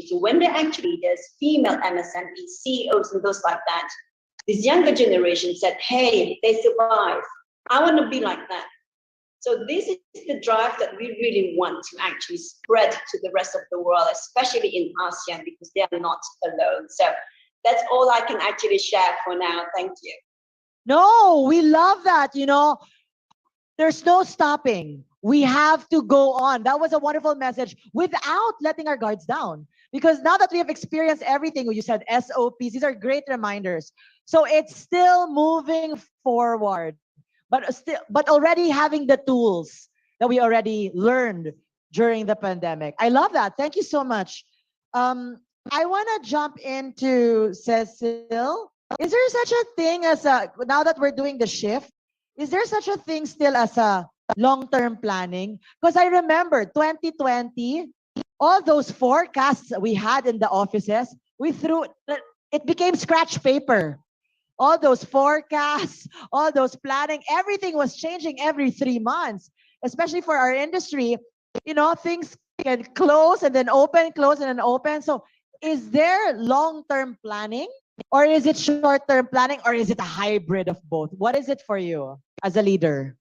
So when they're actually there's female MSMEs, CEOs, and those like that, this younger generation said, "Hey, they survive. I want to be like that." So this is the drive that we really want to actually spread to the rest of the world, especially in ASEAN, because they are not alone. So that's all I can actually share for now. Thank you. No, we love that. There's no stopping. We have to go on. That was a wonderful message without letting our guards down. Because now that we have experienced everything, you said SOPs, these are great reminders. So it's still moving forward, but already having the tools that we already learned during the pandemic. I love that. Thank you so much. I want to jump into Cecil. Is there such a thing as now that we're doing the shift, is there such a thing still as a long-term planning? Because I remember 2020, all those forecasts that we had in the offices, it became scratch paper. All those forecasts, all those planning, everything was changing every 3 months, especially for our industry. Things can close and then open, close and then open. So is there long-term planning? Or is it short-term planning, or is it a hybrid of both? What is it for you as a leader?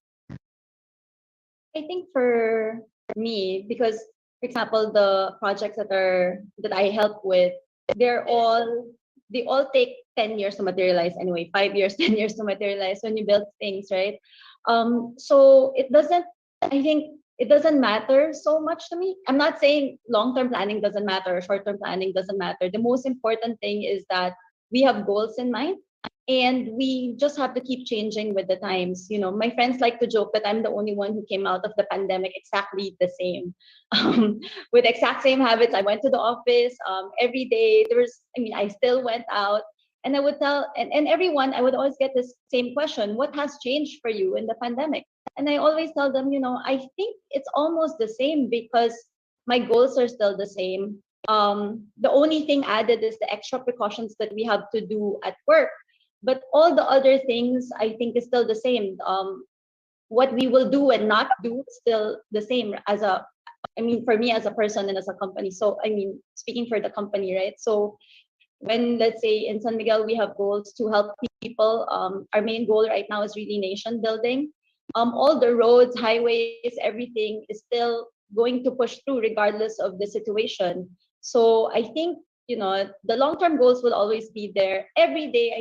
I think for me, because for example, the projects that I help with, they all take 10 years to materialize anyway, 5 years, 10 years to materialize when you build things, right? So I think it doesn't matter so much to me. I'm not saying long-term planning doesn't matter, or short-term planning doesn't matter. The most important thing is that we have goals in mind, and we just have to keep changing with the times. My friends like to joke that I'm the only one who came out of the pandemic exactly the same, with exact same habits. I went to the office every day. I still went out, and I would tell, and everyone, I would always get this same question: what has changed for you in the pandemic? And I always tell them, I think it's almost the same, because my goals are still the same. The only thing added is the extra precautions that we have to do at work, but all the other things I think is still the same. What we will do and not do is still the same, for me as a person and as a company. So speaking for the company, right? So when, let's say, in San Miguel we have goals to help people, our main goal right now is really nation building. All the roads, highways, everything is still going to push through regardless of the situation. So I think, the long-term goals will always be there every day.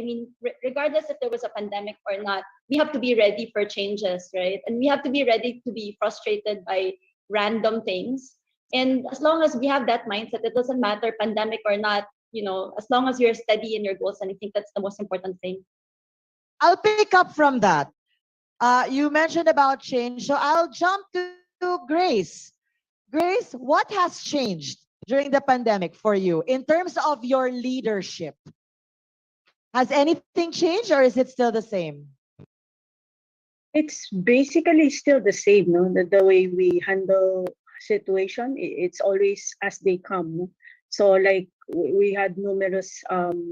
Regardless if there was a pandemic or not, we have to be ready for changes, right? And we have to be ready to be frustrated by random things. And as long as we have that mindset, it doesn't matter pandemic or not, as long as you're steady in your goals. And I think that's the most important thing. I'll pick up from that. You mentioned about change, so I'll jump to Grace. Grace, what has changed during the pandemic for you in terms of your leadership? Has anything changed, or is it still the same? It's basically still the same, no? The way we handle situation, it's always as they come. No? So like we had numerous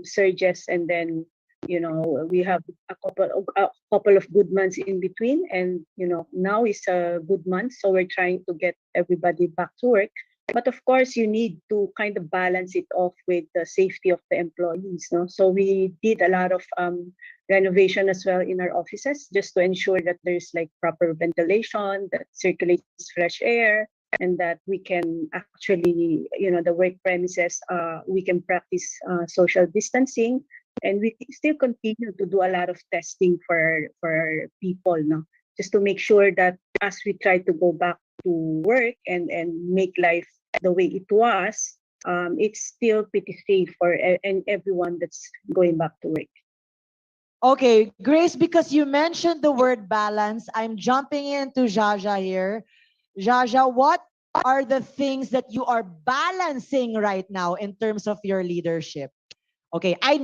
surges, and then we have a couple of good months in between, and now is a good month, so we're trying to get everybody back to work. But of course, you need to kind of balance it off with the safety of the employees. No? So we did a lot of renovation as well in our offices, just to ensure that there's like proper ventilation, that circulates fresh air, and that we can actually, the work premises, we can practice social distancing, and we still continue to do a lot of testing for people, no? Just to make sure that as we try to go back to work and make life the way it was, it's still pretty safe for and everyone that's going back to work. Okay, Grace, because you mentioned the word balance, I'm jumping into Jaja here. Jaja, what are the things that you are balancing right now in terms of your leadership? Okay, I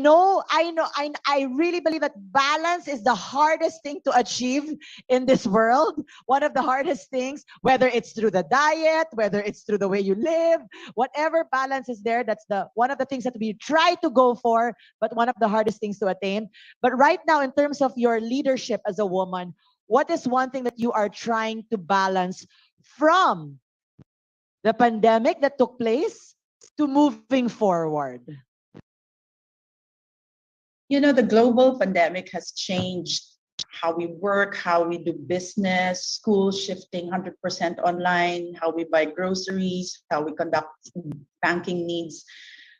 really believe that balance is the hardest thing to achieve in this world. One of the hardest things, whether it's through the diet, whether it's through the way you live, whatever balance is there, that's the one of the things that we try to go for, but one of the hardest things to attain. But right now, in terms of your leadership as a woman, what is one thing that you are trying to balance from the pandemic that took place to moving forward? The global pandemic has changed how we work, how we do business, school shifting 100% online, how we buy groceries, how we conduct banking needs.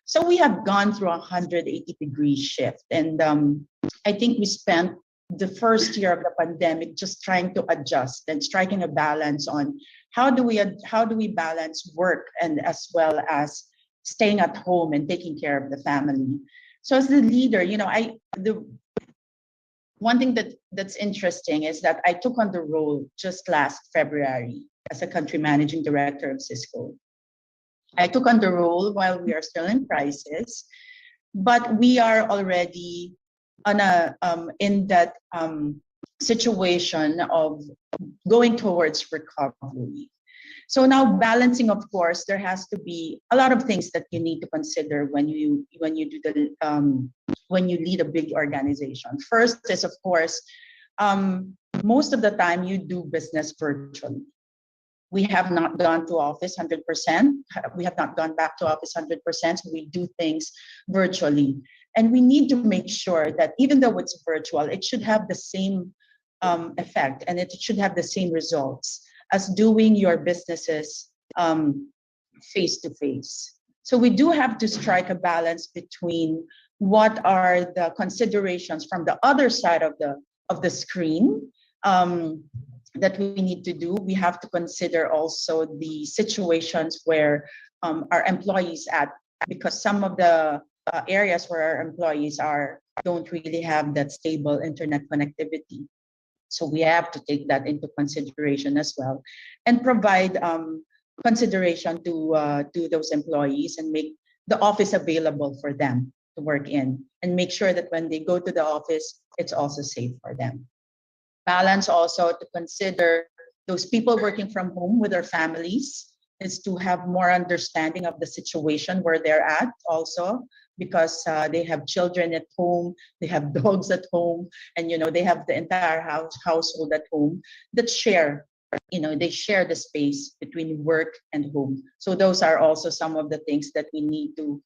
So we have gone through a 180-degree shift. And I think we spent the first year of the pandemic just trying to adjust and striking a balance on how do we balance work and as well as staying at home and taking care of the family. So as the leader, the one thing that's interesting is that I took on the role just last February as a country managing director of Cisco. I took on the role while we are still in crisis, but we are already on in that situation of going towards recovery. So now balancing, of course, there has to be a lot of things that you need to consider when you do when you lead a big organization. First is, of course, most of the time you do business virtually. We have not gone to office 100%. We have not gone back to office 100%. So we do things virtually. And we need to make sure that even though it's virtual, it should have the same effect and it should have the same results as doing your businesses face to face. So we do have to strike a balance between what are the considerations from the other side of the screen that we need to do. We have to consider also the situations where our employees at, because some of the areas where our employees don't really have that stable internet connectivity. So we have to take that into consideration as well, and provide consideration to those employees and make the office available for them to work in, and make sure that when they go to the office, it's also safe for them. Balance also to consider those people working from home with their families is to have more understanding of the situation where they're at also, because they have children at home, they have dogs at home, and they have the entire household at home that share, they share the space between work and home. So those are also some of the things that we need to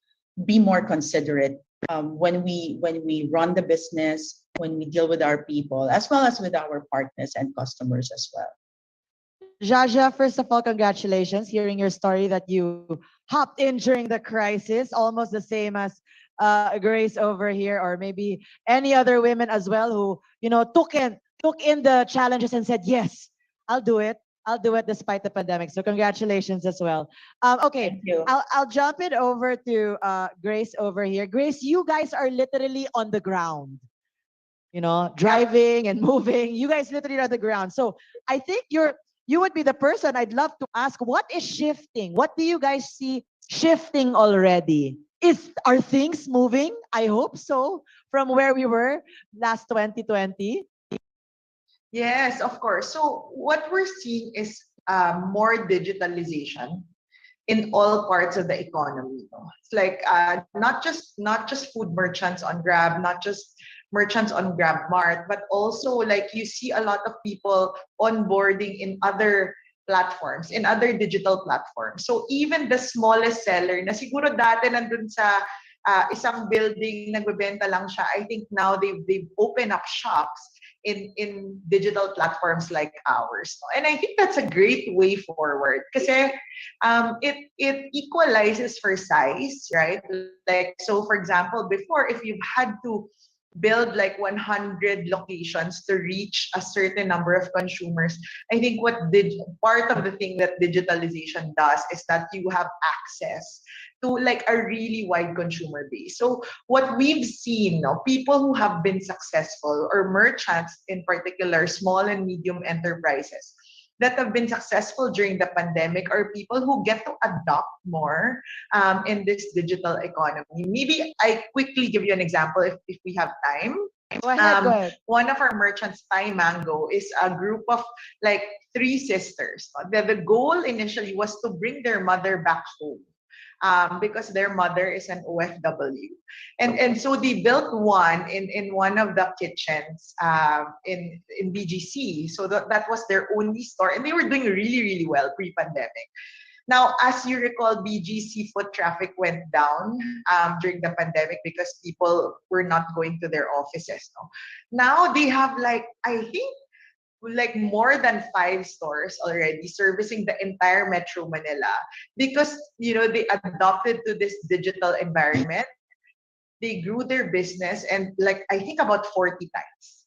be more considerate when we run the business, when we deal with our people, as well as with our partners and customers as well. Jaja, first of all, congratulations. Hearing your story that you hopped in during the crisis, almost the same as Grace over here, or maybe any other women as well who, took in the challenges and said, yes, I'll do it. I'll do it despite the pandemic. So congratulations as well. Okay, Thank you. I'll jump it over to Grace over here. Grace, you guys are literally on the ground. Driving and moving. You guys literally are on the ground. So I think you would be the person I'd love to ask, what is shifting? What do you guys see shifting already? Are things moving? I hope so, from where we were last 2020. Yes, of course. So what we're seeing is more digitalization in all parts of the economy. It's like not just food merchants on Grab, not just merchants on GrabMart, but also like you see a lot of people onboarding in other platforms, in other digital platforms. So even the smallest seller na siguro dati nandun sa isang building nagbebenta lang siya, I think now they've opened up shops in digital platforms like ours. And I think that's a great way forward kasi it equalizes for size, right? Like, so for example, before, if you've had to build like 100 locations to reach a certain number of consumers, I think part of the thing that digitalization does is that you have access to like a really wide consumer base. So what we've seen, people who have been successful, or merchants in particular, small and medium enterprises that have been successful during the pandemic, are people who get to adopt more in this digital economy. Maybe I quickly give you an example if we have time. Go ahead. One of our merchants, Thai Mango, is a group of like 3 sisters. The goal initially was to bring their mother back home. Because their mother is an OFW. And so they built one in one of the kitchens in BGC. So that was their only store. And they were doing really, really well pre-pandemic. Now, as you recall, BGC foot traffic went down during the pandemic because people were not going to their offices. No? Now they have like, I think, like more than 5 stores already servicing the entire Metro Manila because, they adopted to this digital environment. They grew their business and like, I think about 40 times.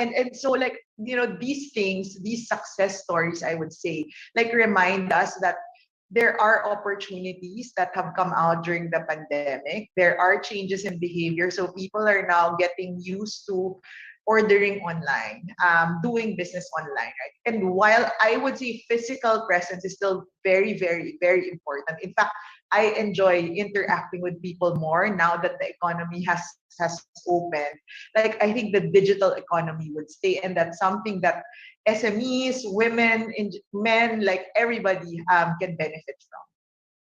And so like, these things, these success stories, I would say, like remind us that there are opportunities that have come out during the pandemic. There are changes in behavior. So people are now getting used to ordering online, doing business online, right? And while I would say physical presence is still very, very, very important. In fact, I enjoy interacting with people more now that the economy has opened. Like I think the digital economy would stay, and that's something that SMEs, women, men, like everybody can benefit from.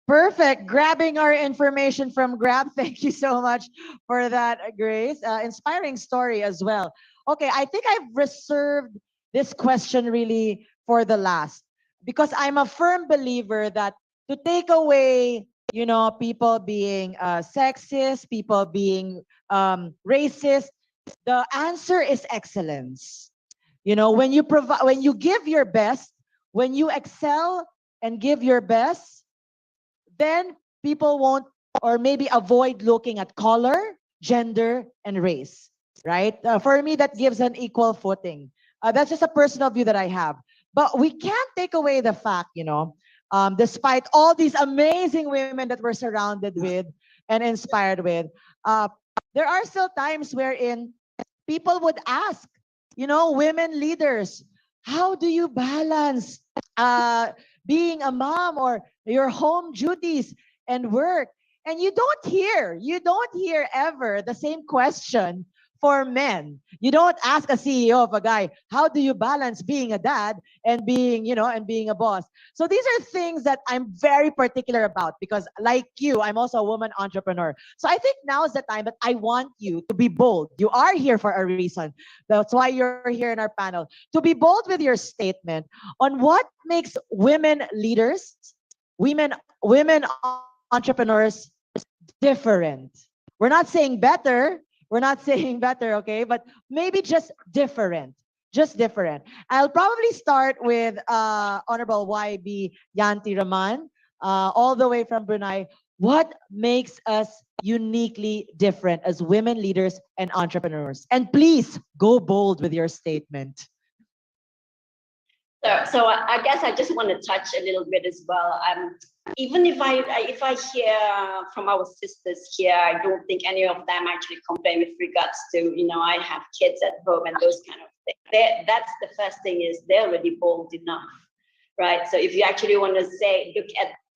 Perfect. Grabbing our information from Grab. Thank you so much for that, Grace. Inspiring story as well. Okay, I think I've reserved this question really for the last because I'm a firm believer that to take away, people being sexist, people being racist, the answer is excellence. When you provide, when you give your best, when you excel and give your best, then people won't or maybe avoid looking at color, gender, and race, right? For me, that gives an equal footing. That's just a personal view that I have. But we can't take away the fact, despite all these amazing women that we're surrounded with and inspired with, there are still times wherein people would ask, women leaders, how do you balance being a mom or your home duties and work? And you don't hear ever the same question for men. You don't ask a CEO of a guy, how do you balance being a dad and being, and being a boss? So these are things that I'm very particular about because like you, I'm also a woman entrepreneur. So I think now is the time that I want you to be bold. You are here for a reason. That's why you're here in our panel. To be bold with your statement on what makes women leaders, women entrepreneurs different. We're not saying better. We're not saying better, okay? But maybe just different. Just different. I'll probably start with Honorable YB Yanti Raman, all the way from Brunei. What makes us uniquely different as women leaders and entrepreneurs? And please go bold with your statement. So I guess I just want to touch a little bit as well. Even if I hear from our sisters here, I don't think any of them actually complain with regards to, I have kids at home and those kind of things. That's the first thing is they're already bold enough, right? So if you actually want to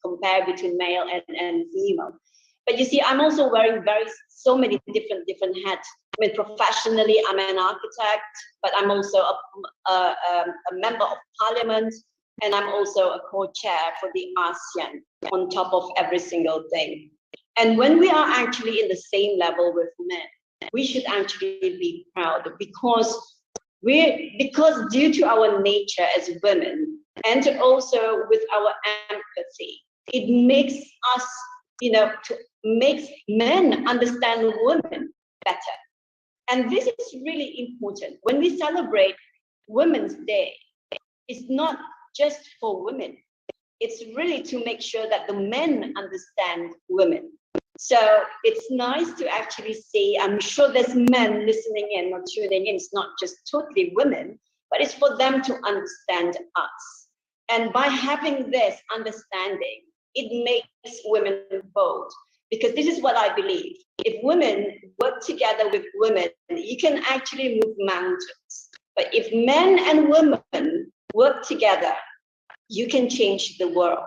compare between male and female. But you see, I'm also wearing so many different hats. I mean, professionally, I'm an architect, but I'm also a member of parliament, and I'm also a co-chair for the ASEAN on top of every single thing. And when we are actually in the same level with men, we should actually be proud because due to our nature as women and also with our empathy, it makes us, makes men understand women better. And this is really important. When we celebrate Women's Day, it's not just for women. It's really to make sure that the men understand women. So it's nice to actually see, I'm sure there's men listening in or tuning in. It's not just totally women, but it's for them to understand us. And by having this understanding, it makes women bold. Because this is what I believe. If women work together with women, you can actually move mountains. But if men and women work together, you can change the world.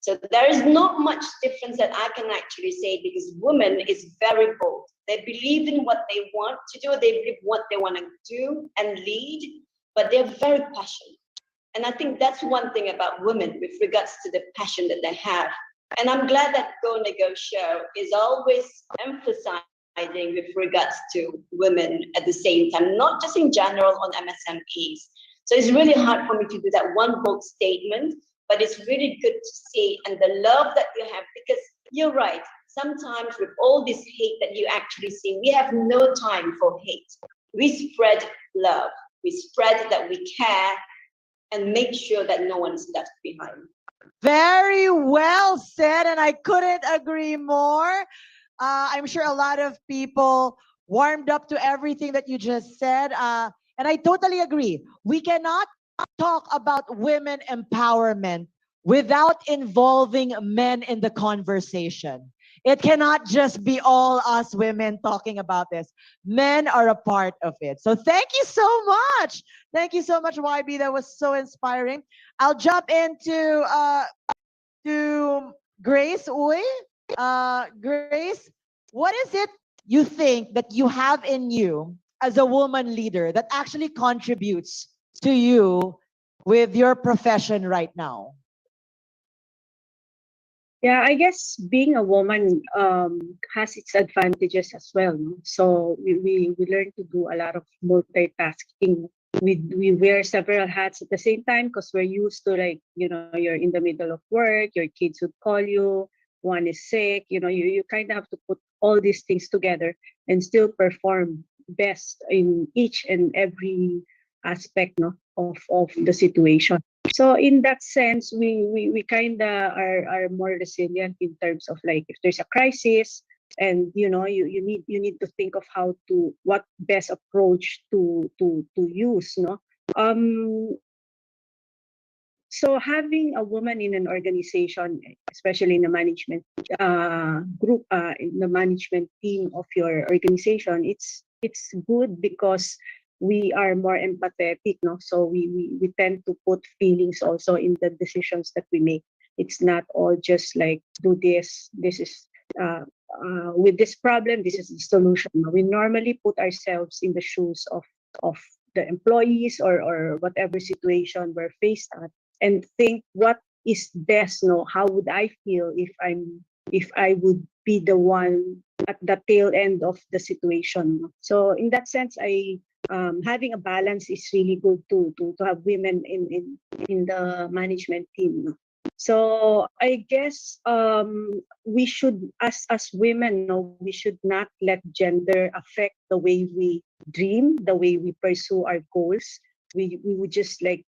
So there is not much difference that I can actually say because women is very bold. They believe in what they want to do. They believe what they want to do and lead, but they're very passionate. And I think that's one thing about women with regards to the passion that they have. And I'm glad that Go Negosyo is always emphasizing with regards to women at the same time, not just in general on MSMEs. So it's really hard for me to do that one bold statement, but it's really good to see and the love that you have, because you're right. Sometimes with all this hate that you actually see, we have no time for hate. We spread love. We spread that we care and make sure that no one is left behind. Very well said, and I couldn't agree more. I'm sure a lot of people warmed up to everything that you just said. And I totally agree. We cannot talk about women empowerment without involving men in the conversation. It cannot just be all us women talking about this. Men are a part of it. So thank you so much. Thank you so much, YB. That was so inspiring. I'll jump into to Grace Uy. Grace, what is it you think that you have in you as a woman leader that actually contributes to you with your profession right now? Yeah, I guess being a woman has its advantages as well. No? So we learn to do a lot of multitasking. We wear several hats at the same time because we're used to, like, you're in the middle of work, your kids would call you, one is sick, you kind of have to put all these things together and still perform best in each and every aspect, no, of the situation. So in that sense, we kind of are more resilient in terms of, like, if there's a crisis, and you need to think of what best approach to use, no. um so having a woman in an organization, especially in the management group, in the management team of your organization, it's good because we are more empathetic, no? So we tend to put feelings also in the decisions that we make. It's not all just like, do this. This is with this problem. This is the solution. No? We normally put ourselves in the shoes of the employees, or whatever situation we're faced at, and think what is best. No, how would I feel if I would be the one at the tail end of the situation. So in that sense, having a balance is really good to have women in the management team. So I guess we should, as women, no, we should not let gender affect the way we dream, the way we pursue our goals. We would just, like,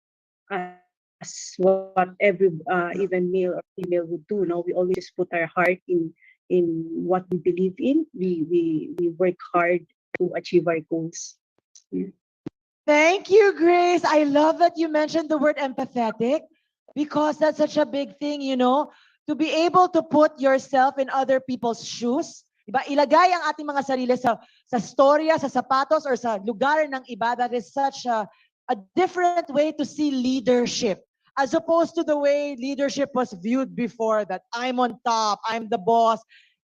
as what every even male or female would do. No, we always just put our heart in what we believe in. We work hard to achieve our goals. Thank you, Grace. I love that you mentioned the word empathetic, because that's such a big thing, to be able to put yourself in other people's shoes. Diba? Ilagay ang ating mga sarili sa storya, sa sapatos, or sa lugar ng iba. That is such a different way to see leadership, as opposed to the way leadership was viewed before, that I'm on top, I'm the boss.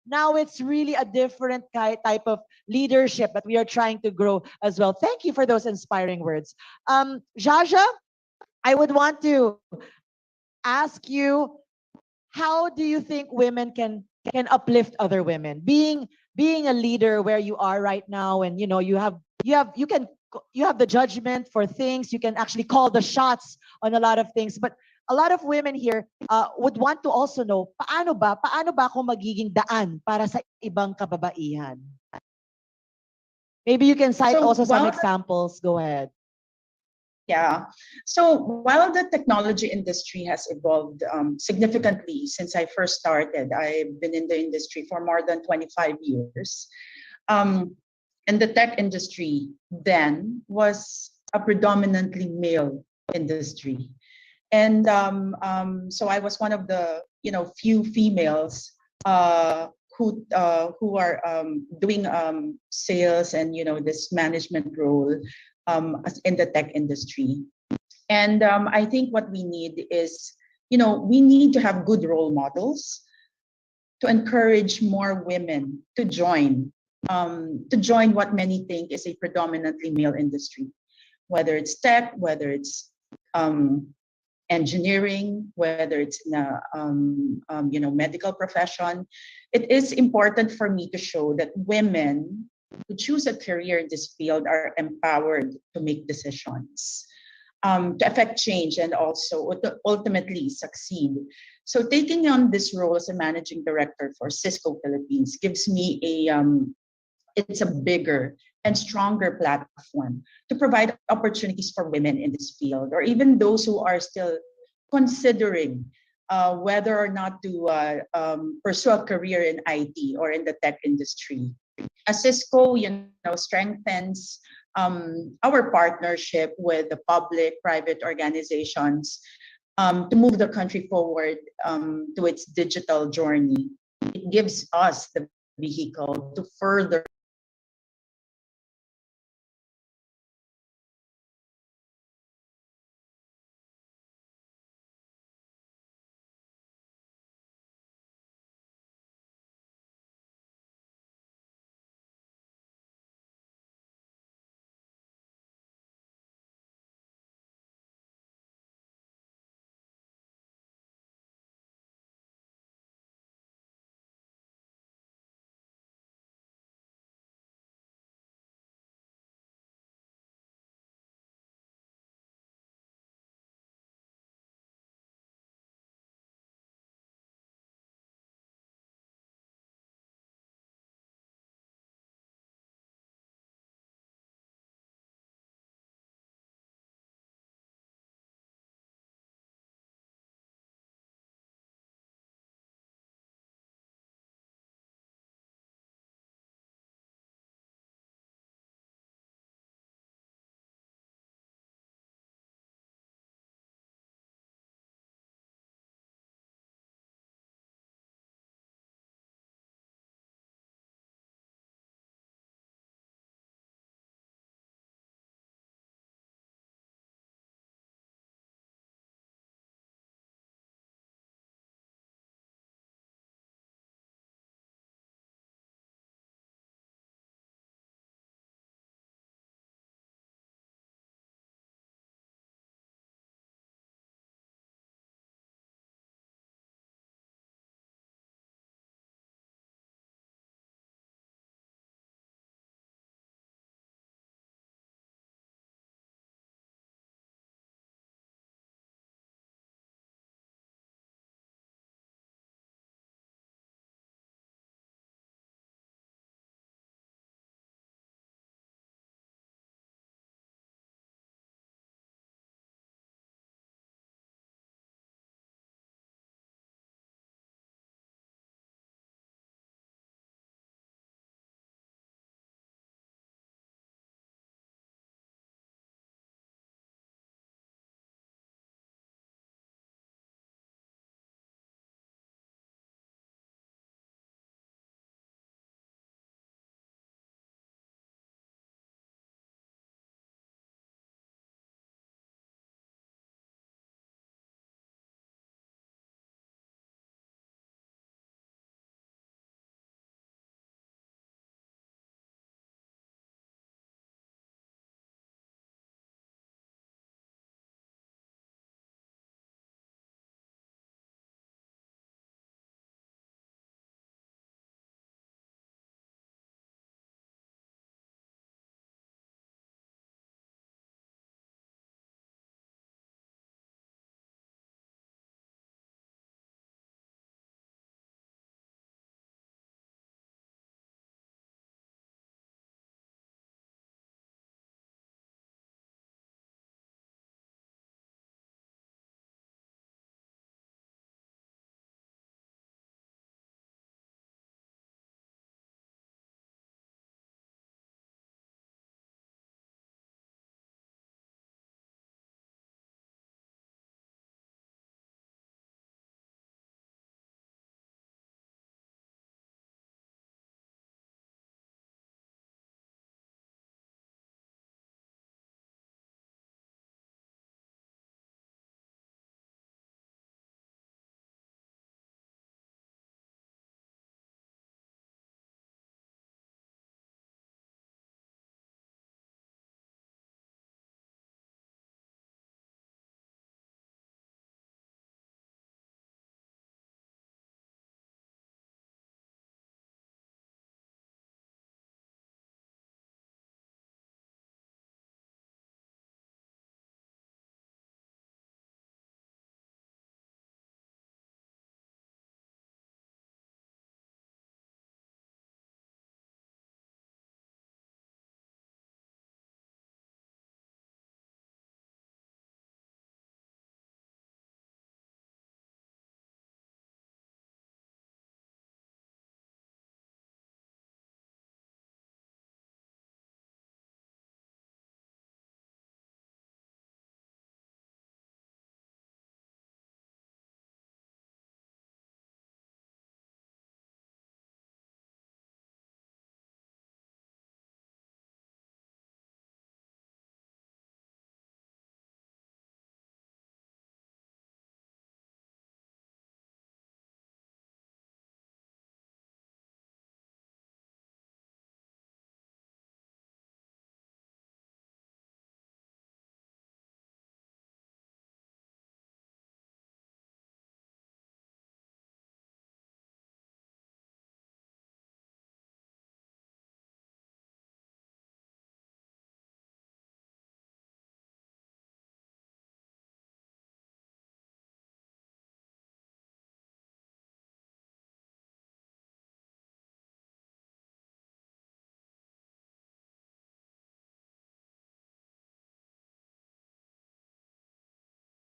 Now it's really a different type of leadership that we are trying to grow as well. Thank you for those inspiring words. Jaja, I would want to ask you, how do you think women can uplift other women? Being a leader where you are right now, and you have the judgment for things, you can actually call the shots on a lot of things, but a lot of women here would want to also know, paano ba ako magiging daan para sa ibang kababaihan? Maybe you can cite also some examples. Go ahead. Yeah. So while the technology industry has evolved significantly since I first started, I've been in the industry for more than 25 years. And the tech industry then was a predominantly male industry. And so I was one of the few females who are doing sales and this management role in the tech industry. And I think what we need is, we need to have good role models to encourage more women to join what many think is a predominantly male industry, whether it's tech, whether it's engineering, whether it's in a medical profession. It is important for me to show that women who choose a career in this field are empowered to make decisions. to affect change and also ultimately succeed. So taking on this role as a managing director for Cisco Philippines gives me it's a bigger and stronger platform to provide opportunities for women in this field, or even those who are still considering whether or not to pursue a career in IT or in the tech industry. Cisco, strengthens our partnership with the public-private organizations to move the country forward to its digital journey. It gives us the vehicle to further